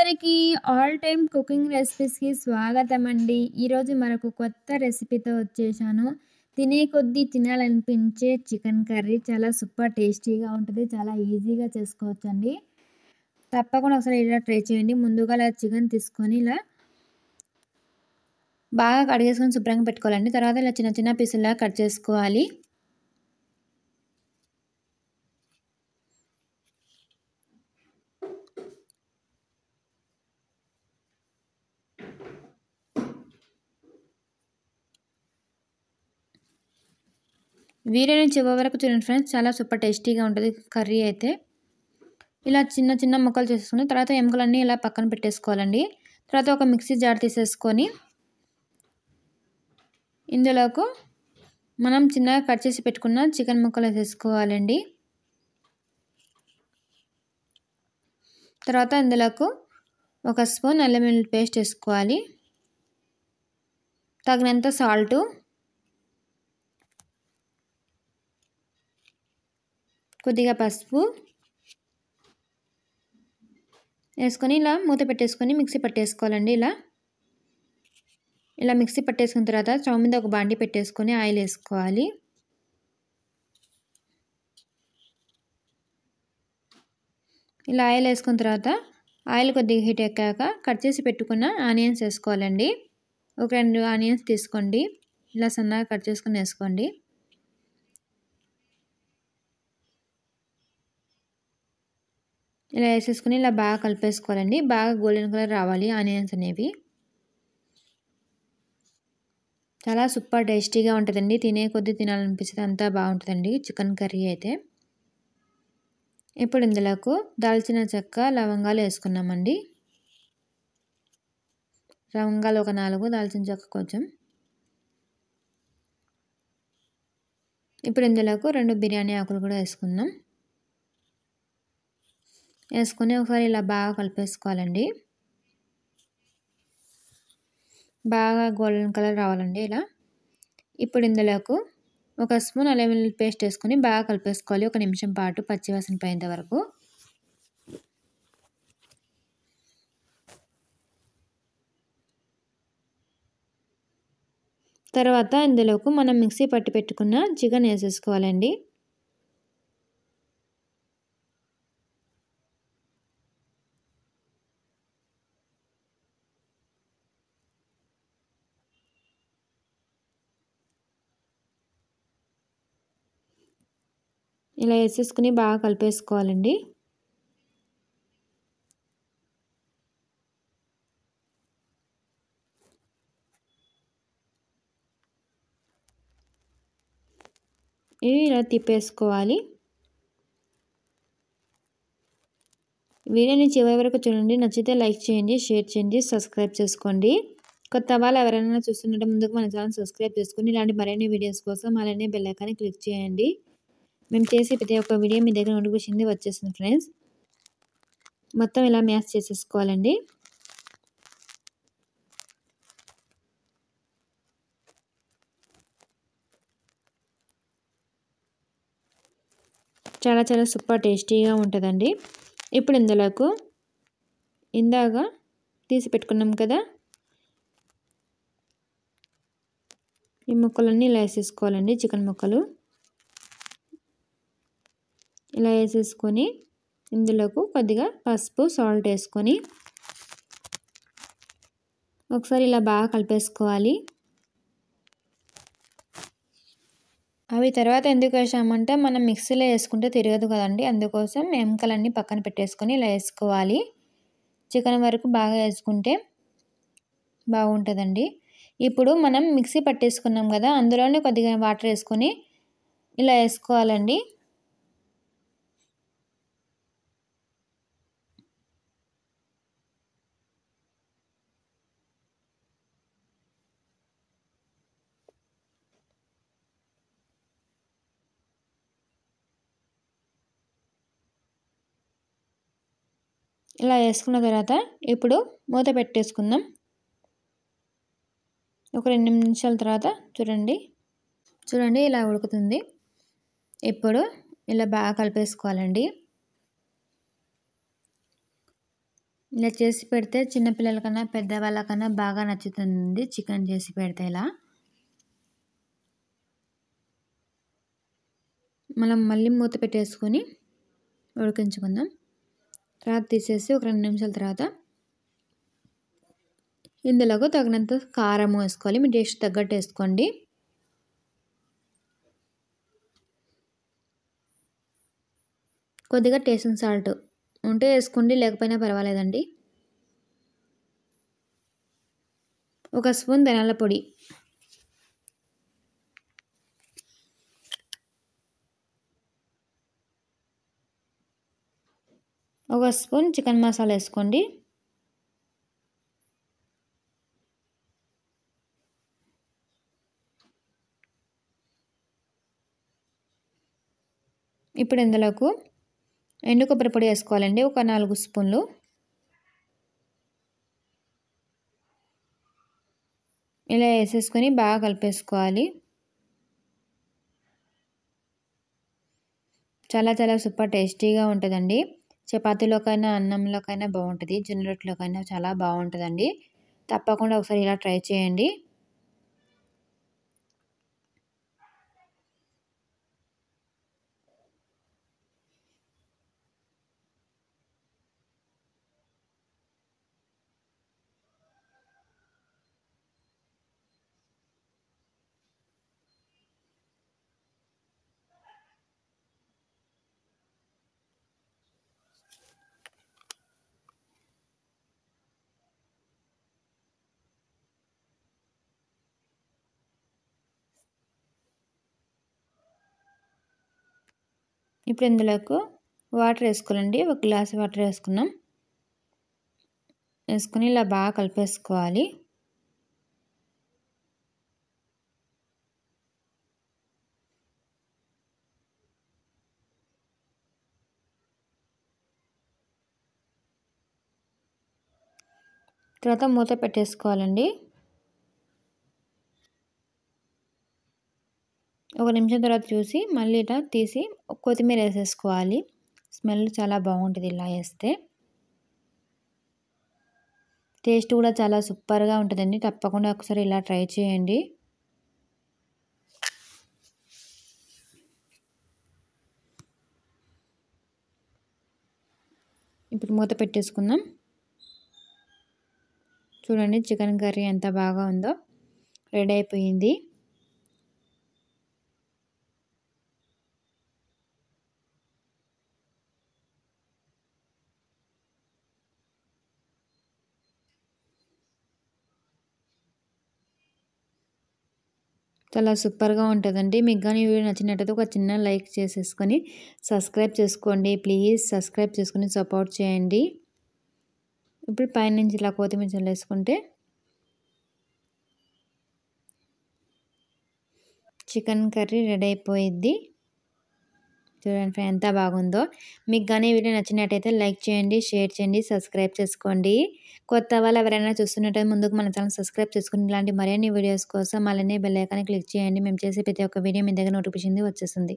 అందరికీ all time cooking రెసిపీస్‌కి స్వాగతమండి. ఈరోజు మరొక కొత్త రెసిపీతో వచ్చేసాను. తినే కొద్దీ తినాలనిపించే చికెన్ కర్రీ చాలా సూపర్ టేస్టీగా ఉంటది. చాలా ఈజీగా చేసుకోవచ్చండి. తప్పకుండా ఒకసారి ఇలా ట్రై చేయండి. ముందుగా ఇలా చికెన్ తీసుకొని ఇలా బాగా కడిగేసుకొని శుభ్రంగా పెట్టుకోవాలండి. తర్వాత ఇలా చిన్న చిన్న పీసుల్లాగా కట్ చేసుకోవాలి. వీడియోని చివరి వరకు చూడండి ఫ్రెండ్స్. చాలా సూపర్ టేస్టీగా ఉంటుంది కర్రీ అయితే. ఇలా చిన్న చిన్న ముక్కలు చేసుకుని తర్వాత ఎముకలన్నీ ఇలా పక్కన పెట్టేసుకోవాలండి. తర్వాత ఒక మిక్సీ జార్ తీసేసుకొని ఇందులోకి మనం చిన్నగా కట్ చేసి పెట్టుకున్న చికెన్ ముక్కలు వేసేసుకోవాలండి. తర్వాత ఇందులోకి ఒక స్పూన్ అల్లం వెల్లుల్లి పేస్ట్ వేసుకోవాలి. తగినంత సాల్టు, కొద్దిగా పసుపు వేసుకొని ఇలా మూత పెట్టేసుకొని మిక్సీ పట్టేసుకోవాలండి. ఇలా మిక్సీ పట్టేసుకున్న తర్వాత స్టవ్ మీద ఒక బాండి పెట్టేసుకొని ఆయిల్ వేసుకోవాలి. ఇలా ఆయిల్ వేసుకున్న తర్వాత ఆయిల్ కొద్దిగా హీట్ ఎక్కాక కట్ చేసి పెట్టుకున్న ఆనియన్స్ వేసుకోవాలండి. ఒక 2 ఆనియన్స్ తీసుకోండి. ఇలా సన్నగా కట్ చేసుకొని వేసుకోండి. ఇలా వేసేసుకుని ఇలా బాగా కలిపేసుకోవాలండి. బాగా గోల్డెన్ కలర్ రావాలి ఆనియన్స్ అనేవి. చాలా సూపర్ టేస్టీగా ఉంటుందండి. తినే కొద్దీ తినాలనిపిస్తుంది. అంతా బాగుంటుందండి చికెన్ కర్రీ అయితే. ఇప్పుడు ఇందులోకి దాల్చిన చెక్క, లవంగాలు వేసుకున్నామండి. లవంగాలు ఒక 4, దాల్చిన చెక్క కొంచెం. ఇప్పుడు ఇందులోకి 2 బిర్యానీ ఆకులు కూడా వేసుకుందాం. వేసుకొని ఒకసారి ఇలా బాగా కలిపేసుకోవాలండి. బాగా గోల్డెన్ కలర్ రావాలండి ఇలా. ఇప్పుడు ఇందులోకి ఒక స్పూన్ అల్లం వెల్లుల్లి పేస్ట్ వేసుకొని బాగా కలిపేసుకోవాలి. 1 నిమిషం పాటు పచ్చివాసన పోయేంత వరకు. తర్వాత ఇందులోకి మనం మిక్సీ పట్టి పెట్టుకున్న చికెన్ వేసేసుకోవాలండి. ఇలా వేసేసుకుని బాగా కలిపేసుకోవాలండి. ఇవి ఇలా తిప్పేసుకోవాలి. వీడియోని చివరి వరకు చూడండి. నచ్చితే లైక్ చేయండి, షేర్ చేయండి, సబ్స్క్రైబ్ చేసుకోండి. కొత్త వాళ్ళు ఎవరైనా చూస్తుంటే ముందుకు మన ఛానల్ సబ్స్క్రైబ్ చేసుకుని ఇలాంటి మరిన్ని వీడియోస్ కోసం అలానే బెల్ ఐకాన్ని క్లిక్ చేయండి. మేము చేసే ప్రతి ఒక్క వీడియో మీ దగ్గర నోటిఫికేషన్ వచ్చేస్తుంది ఫ్రెండ్స్. మొత్తం ఇలా మ్యాష్ చేసేసుకోవాలండి. చాలా చాలా సూపర్ టేస్టీగా ఉంటుందండి. ఇప్పుడు ఇందులోకి ఇందాక తీసి పెట్టుకున్నాం కదా ఈ ముక్కలన్నీ ఇలా వేసేసుకోవాలండి. చికెన్ ముక్కలు ఇలా వేసేసుకొని ఇందులోకి కొద్దిగా పసుపు, సాల్ట్ వేసుకొని ఒకసారి ఇలా బాగా కలిపేసుకోవాలి. అవి తర్వాత ఎందుకు వేసామంటే మనం మిక్సీలో వేసుకుంటే తిరగదు కదండి. అందుకోసం ఎముకలన్నీ పక్కన పెట్టేసుకొని ఇలా వేసుకోవాలి. చికెన్ వరకు బాగా వేసుకుంటే బాగుంటుందండి. ఇప్పుడు మనం మిక్సీ పట్టేసుకున్నాం కదా అందులోనే కొద్దిగా వాటర్ వేసుకొని ఇలా వేసుకోవాలండి. ఇలా వేసుకున్న తర్వాత ఇప్పుడు మూత పెట్టేసుకుందాం. ఒక 2 నిమిషాల తర్వాత చూడండి ఇలా ఉడుకుతుంది. ఇప్పుడు ఇలా బాగా కలిపేసుకోవాలండి. ఇలా చేసి పెడితే చిన్న పిల్లలకన్నా, పెద్దవాళ్ళకన్నా బాగా నచ్చుతుంది చికెన్ చేసి పెడితే ఇలా. మనం మళ్ళీ మూత పెట్టేసుకొని ఉడికించుకుందాం. తర్వాత తీసేసి ఒక 2 నిమిషాల తర్వాత ఇందులోకి తగినంత కారం వేసుకోవాలి. మీ టేస్ట్ తగ్గట్టు వేసుకోండి. కొద్దిగా టేస్టింగ్ సాల్ట్ ఉంటే వేసుకోండి, లేకపోయినా పర్వాలేదండి. ఒక స్పూన్ ధనియాల పొడి, ఒక స్పూన్ చికెన్ మసాలా వేసుకోండి. ఇప్పుడు ఇందులోకి ఎండు కొబ్బరి పొడి వేసుకోవాలండి, ఒక 4 స్పూన్లు. ఇలా వేసేసుకొని బాగా కలిపేసుకోవాలి. చాలా చాలా సూపర్ టేస్టీగా ఉంటుందండి. చపాతీలోకైనా, అన్నంలోకైనా బాగుంటుంది, జొన్న రొట్టెలోకైనా చాలా బాగుంటుందండి. తప్పకుండా ఒకసారి ఇలా ట్రై చేయండి. ఇప్పుడు ఇందులోకి వాటర్ వేసుకోవాలండి. ఒక గ్లాస్ వాటర్ వేసుకున్నాం. వేసుకొని ఇలా బాగా కలిపేసుకోవాలి. తర్వాత మూత పెట్టేసుకోవాలండి. ఒక నిమిషం తర్వాత చూసి మళ్ళీ ఇట్లా తీసి కొత్తిమీర వేసేసుకోవాలి. స్మెల్ చాలా బాగుంటుంది ఇలా వేస్తే. టేస్ట్ కూడా చాలా సూపర్గా ఉంటుందండి. తప్పకుండా ఒకసారి ఇలా ట్రై చేయండి. ఇప్పుడు మూత పెట్టేసుకుందాం. చూడండి చికెన్ కర్రీ ఎంత బాగా ఉందో, రెడీ అయిపోయింది. చాలా సూపర్గా ఉంటుందండి. మీకు కానీ వీడియో నచ్చినట్టయితే ఒక చిన్న లైక్ చేసేసుకొని సబ్స్క్రైబ్ చేసుకోండి. ప్లీజ్ సబ్స్క్రైబ్ చేసుకొని సపోర్ట్ చేయండి. ఇప్పుడు పైనుంచి ఇలా కొత్తిమీర చల్లేసుకుంటే చికెన్ కర్రీ రెడీ అయిపోయిద్ది. చూడండి ఎంత బాగుందో. మీకు కానీ వీడియో నచ్చినట్టయితే లైక్ చేయండి, షేర్ చేయండి, సబ్స్క్రైబ్ చేసుకోండి. కొత్త వాళ్ళు ఎవరైనా చూస్తున్నట్టయితే ముందుకు మన ఛానల్ సబ్స్క్రైబ్ చేసుకుని ఇలాంటి మరిన్ని వీడియోస్ కోసం అలానే బెల్ ఐకాన్ క్లిక్ చేయండి. మేము చేసే ప్రతి ఒక్క వీడియో మీ దగ్గర నోటిఫికేషన్ వచ్చేస్తుంది.